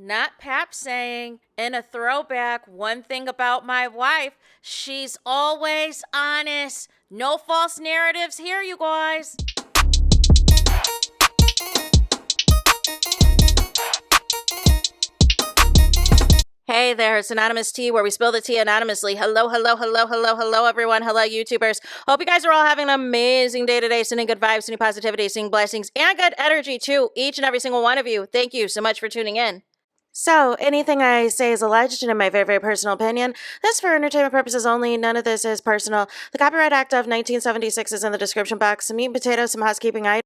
not Pap saying in a throwback, one thing about my wife, she's always honest. No false narratives here, you guys. Hey there, it's Anonymous Tea, where we spill the tea anonymously. Hello, everyone. Hello, YouTubers. Hope you guys are all having an amazing day today, sending good vibes, sending positivity, sending blessings, and good energy to each and every single one of you. Thank you so much for tuning in. So, anything I say is alleged and in my very, very personal opinion. This is for entertainment purposes only. None of this is personal. The Copyright Act of 1976 is in the description box. Some meat and potatoes, some housekeeping items.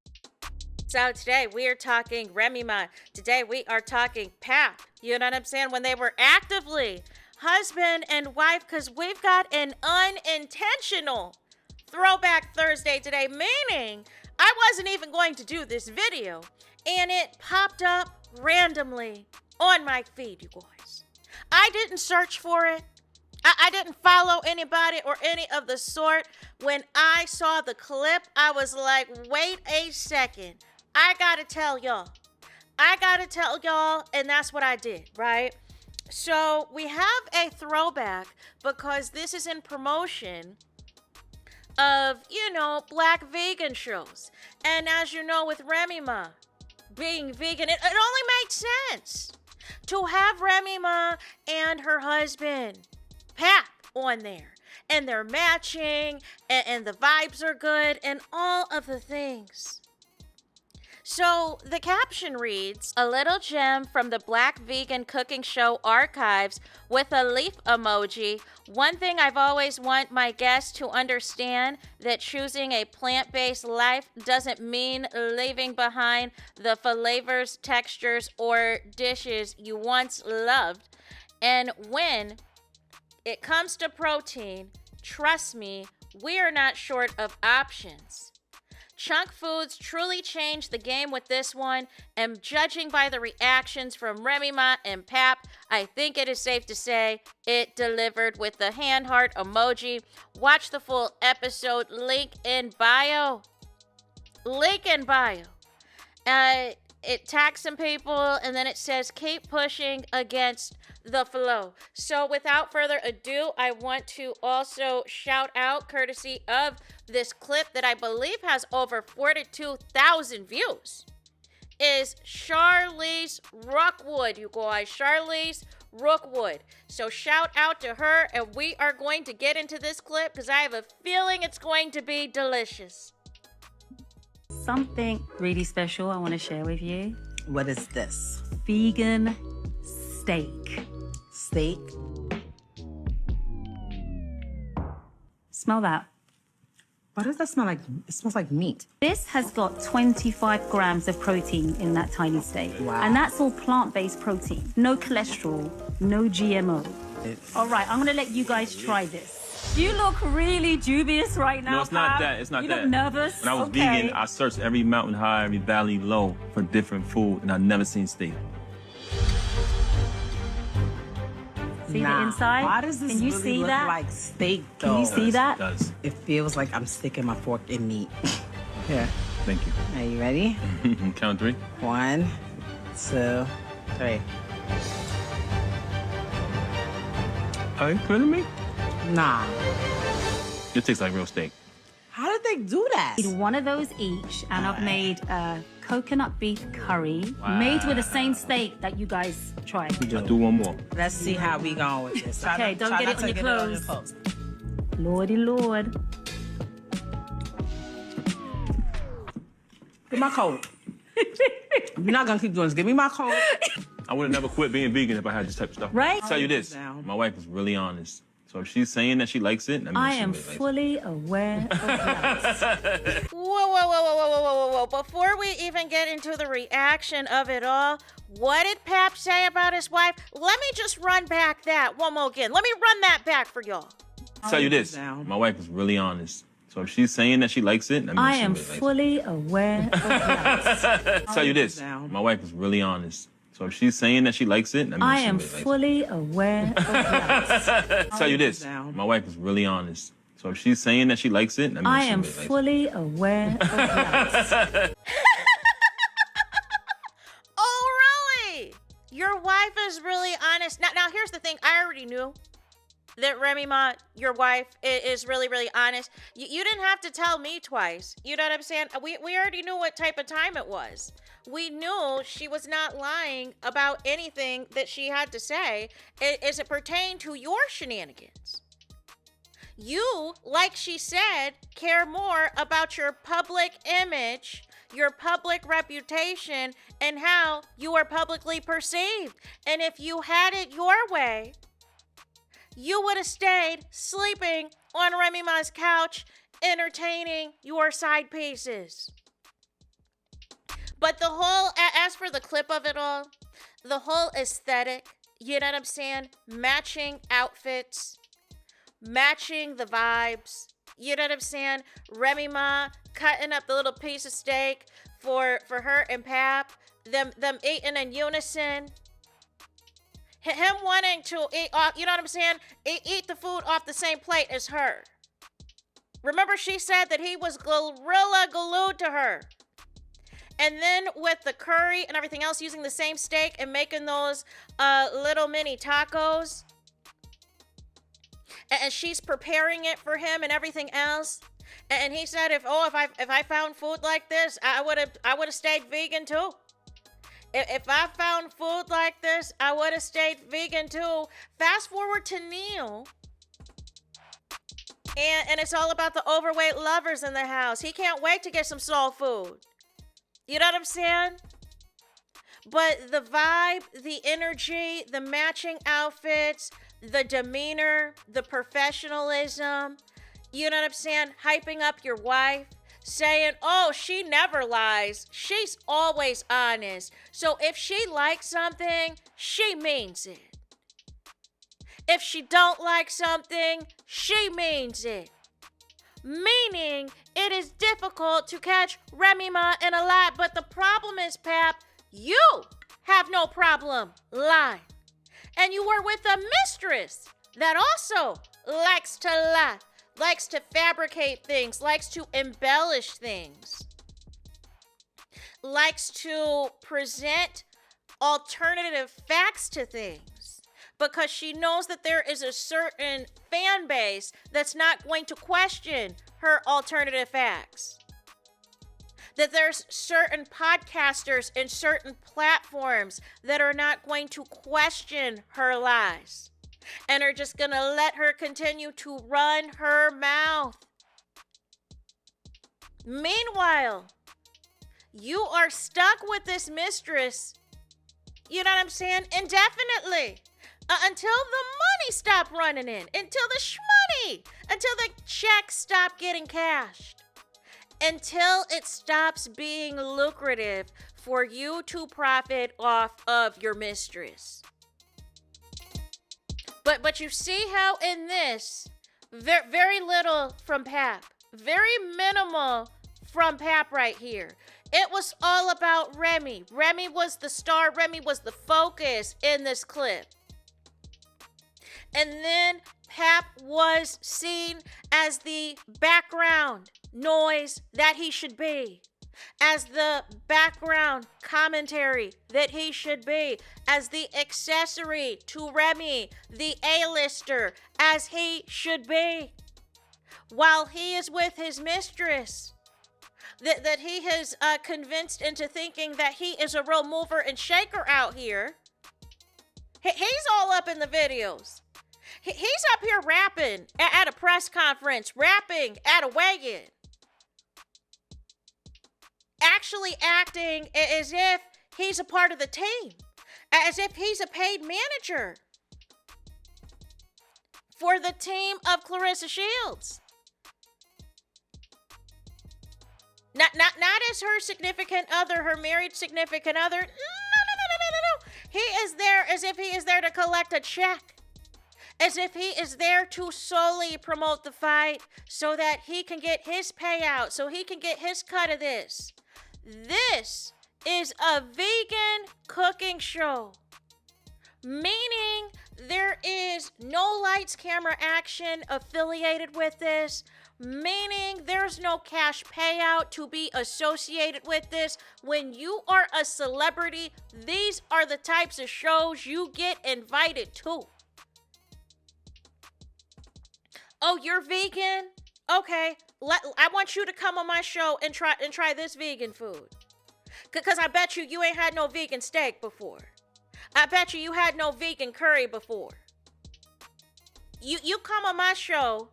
So today we are talking REMY. Today we are talking PAP. You know what I'm saying? When they were actively husband and wife, because we've got an unintentional Throwback Thursday today, meaning I wasn't even going to do this video, and it popped up randomly on my feed, you guys. I didn't search for it. I didn't follow anybody or any of the sort. When I saw the clip, I was like, wait a second. I gotta tell y'all, and that's what I did, right? So we have a throwback because this is in promotion of, black vegan shows. And as you know, with REMY being vegan, it only makes sense to have REMY and her husband, PAP, on there. And they're matching, and the vibes are good, and all of the things. So the caption reads, a little gem from the Black Vegan Cooking Show archives with a leaf emoji. One thing I've always want my guests to understand, that choosing a plant-based life doesn't mean leaving behind the flavors, textures, or dishes you once loved. And when it comes to protein, trust me, we are not short of options. Chunk Foods truly changed the game with this one, and judging by the reactions from REMY and PAP, I think it is safe to say it delivered with the hand heart emoji. Watch the full episode, link in bio. It tags some people, and then it says, keep pushing against the flow. So without further ado, I want to also shout out, courtesy of this clip that I believe has over 42,000 views, is Charlize Rookwood, you guys. Charlize Rookwood. So shout out to her, and we are going to get into this clip because I have a feeling it's going to be delicious. Something really special I want to share with you. What is this? Vegan steak. Steak? Smell that. Why does that smell like? It smells like meat. This has got 25 grams of protein in that tiny steak. Wow. And that's all plant-based protein. No cholesterol, no GMO. All right, I'm going to let you guys try this. You look really dubious right now, No, it's not that. It's not you that. You look nervous. When I was vegan, I searched every mountain high, every valley low for different food, and I never seen steak. See the inside? Why does this Can you really see look that? like steak, though? Can you see that? It does. It feels like I'm sticking my fork in meat. Here. Thank you. Are you ready? Count three. 1, 2, 3. Are you kidding me? Nah. It tastes like real steak. How did they do that? One of those each, and I've made a coconut beef curry made with the same steak that you guys tried. I'll do one more. Let's see how we going with this. Okay, don't get it on your clothes. Lordy Lord. Give my coat. You're not gonna keep doing this. Give me my coat. I would have never quit being vegan if I had this type of stuff. Right? I'll tell you this, my wife is really honest. So if she's saying that she likes it, that means I she am really likes fully aware of that. Whoa. Before we even get into the reaction of it all, what did Pap say about his wife? Let me just run back that one more again. Let me run that back for y'all. I'll tell you this, my wife is really honest. So if she's saying that she likes it, that means I she am really likes it. fully aware of that. I'll tell you this, my wife is really honest. So if she's saying that she likes it, that means I she am really likes fully aware of that. it. I'll tell you this, my wife is really honest. So if she's saying that she likes it, that means I she am really likes it. fully aware of that. Oh, really? Your wife wife is really honest. Now here's the thing. I already knew that Remy Ma, your wife, is really, really honest. You didn't have to tell me twice. You know what I'm saying? We already knew what type of time it was. We knew she was not lying about anything that she had to say as it pertained to your shenanigans. You, like she said, care more about your public image, your public reputation, and how you are publicly perceived. And if you had it your way, you would have stayed sleeping on Remy Ma's couch, entertaining your side pieces. But the whole, as for the clip of it all, the whole aesthetic, you know what I'm saying? Matching outfits, matching the vibes, you know what I'm saying? Remy Ma cutting up the little piece of steak for her and Pap, them eating in unison. Him wanting to eat off, you know what I'm saying? Eat the food off the same plate as her. Remember she said that he was gorilla glued to her. And then with the curry and everything else, using the same steak and making those little mini tacos. And she's preparing it for him and everything else. And he said, if I found food like this, I would have stayed vegan too. If I found food like this, I would have stayed vegan too. Fast forward to Neil. And it's all about the overweight lovers in the house. He can't wait to get some soul food. You know what I'm saying? But the vibe, the energy, the matching outfits, the demeanor, the professionalism, you know what I'm saying? Hyping up your wife. Saying, oh, she never lies. She's always honest. So if she likes something, she means it. If she don't like something, she means it. Meaning, it is difficult to catch Remy Ma in a lie. But the problem is, Pap, you have no problem lying. And you were with a mistress that also likes to lie. Likes to fabricate things, likes to embellish things, likes to present alternative facts to things because she knows that there is a certain fan base that's not going to question her alternative facts. That there's certain podcasters and certain platforms that are not going to question her lies. And are just going to let her continue to run her mouth. Meanwhile, you are stuck with this mistress, you know what I'm saying, indefinitely. Until the money stop running in. Until the shmoney. Until the checks stop getting cashed. Until it stops being lucrative for you to profit off of your mistress. But you see how in this, very little from Pap. Very minimal from Pap right here. It was all about Remy. Remy was the star. Remy was the focus in this clip. And then Pap was seen as the background noise that he should be. As the background commentary that he should be, as the accessory to Remy, the A-lister, as he should be, while he is with his mistress, that he has convinced into thinking that he is a real mover and shaker out here. He's all up in the videos. He's up here rapping at a press conference, rapping at a weigh-in. Actually acting as if he's a part of the team, as if he's a paid manager for the team of Clarissa Shields. Not as her significant other, her married significant other. No. He is there as if he is there to collect a check. As if he is there to solely promote the fight so that he can get his payout, so he can get his cut of this. This is a vegan cooking show, meaning there is no lights, camera, action affiliated with this. meaning there's no cash payout to be associated with this. When you are a celebrity, these are the types of shows you get invited to. Oh, you're vegan? Okay, I want you to come on my show and try this vegan food. Because I bet you ain't had no vegan steak before. I bet you had no vegan curry before. You come on my show,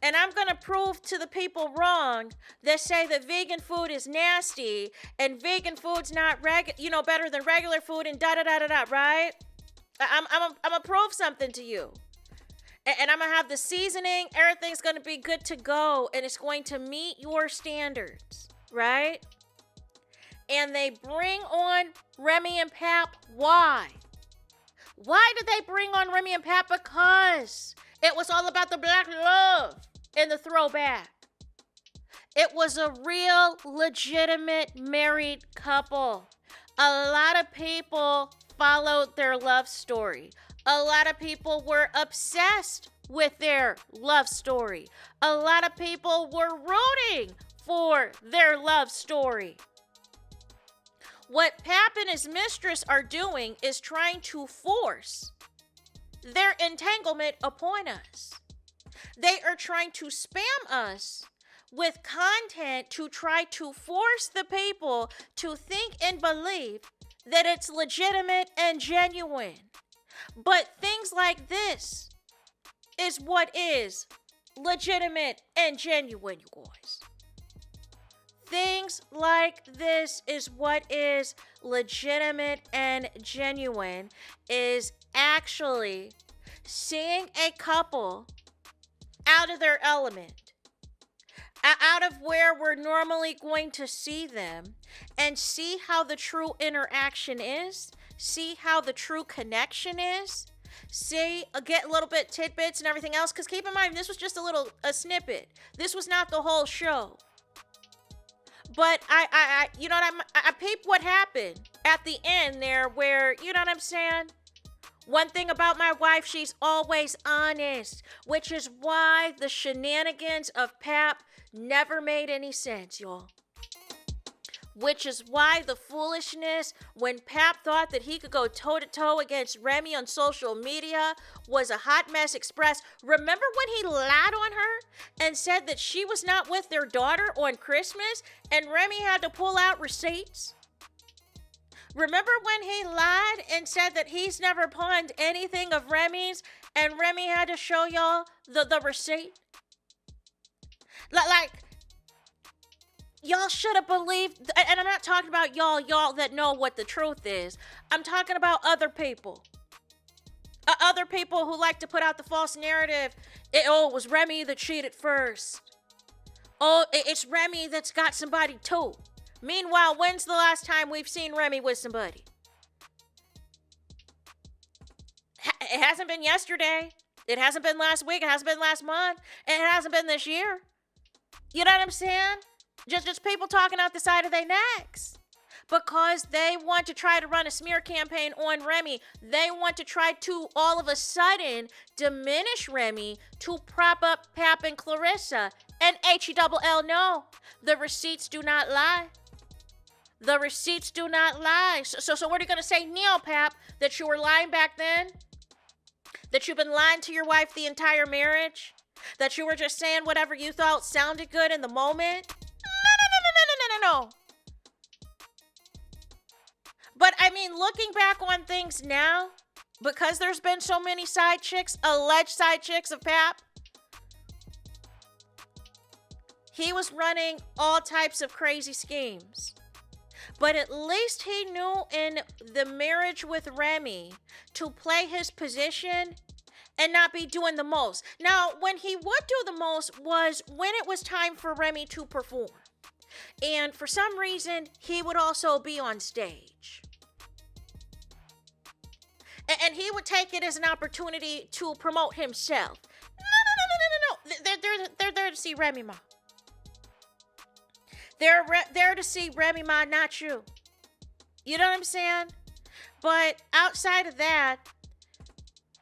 and I'm going to prove to the people wrong that say that vegan food is nasty and vegan food's not better than regular food and da-da-da-da-da, right? I'm going to prove something to you. And I'm going to have the seasoning. Everything's going to be good to go, and it's going to meet your standards, right? And they bring on Remy and Pap. Why? Why did they bring on Remy and Pap? Because it was all about the black love in the throwback. It was a real, legitimate married couple. A lot of people followed their love story. A lot of people were obsessed with their love story. A lot of people were rooting for their love story. What Pap and his mistress are doing is trying to force their entanglement upon us. They are trying to spam us with content to try to force the people to think and believe that it's legitimate and genuine. But things like this is what is legitimate and genuine, you guys. Things like this is what is legitimate and genuine, is actually seeing a couple out of their element, out of where we're normally going to see them, and see how the true interaction is, see how the true connection is, get a little bit tidbits and everything else, because keep in mind, this was just a snippet. This was not the whole show. But I peeped what happened at the end there where, you know what I'm saying? One thing about my wife, she's always honest, which is why the shenanigans of Pap never made any sense, y'all. Which is why the foolishness when Pap thought that he could go toe-to-toe against Remy on social media was a hot mess express. Remember when he lied on her and said that she was not with their daughter on Christmas and Remy had to pull out receipts? Remember when he lied and said that he's never pawned anything of Remy's and Remy had to show y'all the receipt? Like, y'all should have believed, and I'm not talking about y'all that know what the truth is. I'm talking about other people. Other people who like to put out the false narrative. It was Remy that cheated first. Oh, it's Remy that's got somebody too. Meanwhile, when's the last time we've seen Remy with somebody? It hasn't been yesterday. It hasn't been last week. It hasn't been last month. And it hasn't been this year. You know what I'm saying? Just people talking out the side of their necks. Because they want to try to run a smear campaign on Remy. They want to try to, all of a sudden, diminish Remy to prop up Pap and Clarissa. And H-E-double-L, no. The receipts do not lie. The receipts do not lie. So what are you going to say now, Pap? That you were lying back then? That you've been lying to your wife the entire marriage? That you were just saying whatever you thought sounded good in the moment? No. But I mean, looking back on things now, because there's been so many side chicks, alleged side chicks of Pap, he was running all types of crazy schemes. But at least he knew in the marriage with Remy to play his position and not be doing the most. Now, when he would do the most was when it was time for Remy to perform. And for some reason, he would also be on stage. And he would take it as an opportunity to promote himself. No. They're there to see Remy Ma. They're there to see Remy Ma, not you. You know what I'm saying? But outside of that,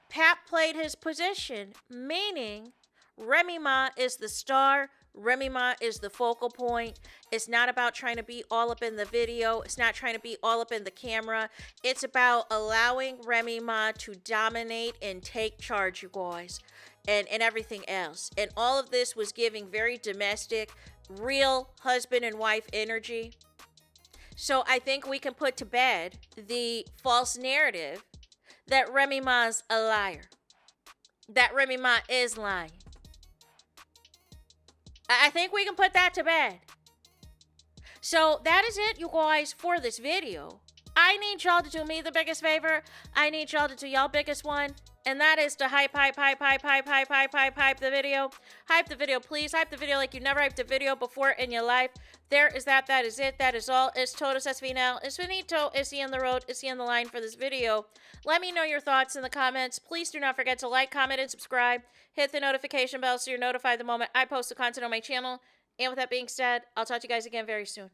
Pap played his position, meaning Remy Ma is the star, Remy Ma is the focal point. It's not about trying to be all up in the video. It's not trying to be all up in the camera. It's about allowing Remy Ma to dominate and take charge, you guys, and everything else. And all of this was giving very domestic, real husband and wife energy. So I think we can put to bed the false narrative that Remy Ma's a liar. That Remy Ma is lying. I think we can put that to bed. So that is it, you guys, for this video. I need y'all to do me the biggest favor. I need y'all to do y'all biggest one. And that is to hype the video. Hype the video, please. Hype the video like you never hyped a video before in your life. There is that. That is it. That is all. It's todos es final. It's finito. Is he on the road? Is he on the line for this video? Let me know your thoughts in the comments. Please do not forget to like, comment, and subscribe. Hit the notification bell so you're notified the moment I post the content on my channel. And with that being said, I'll talk to you guys again very soon.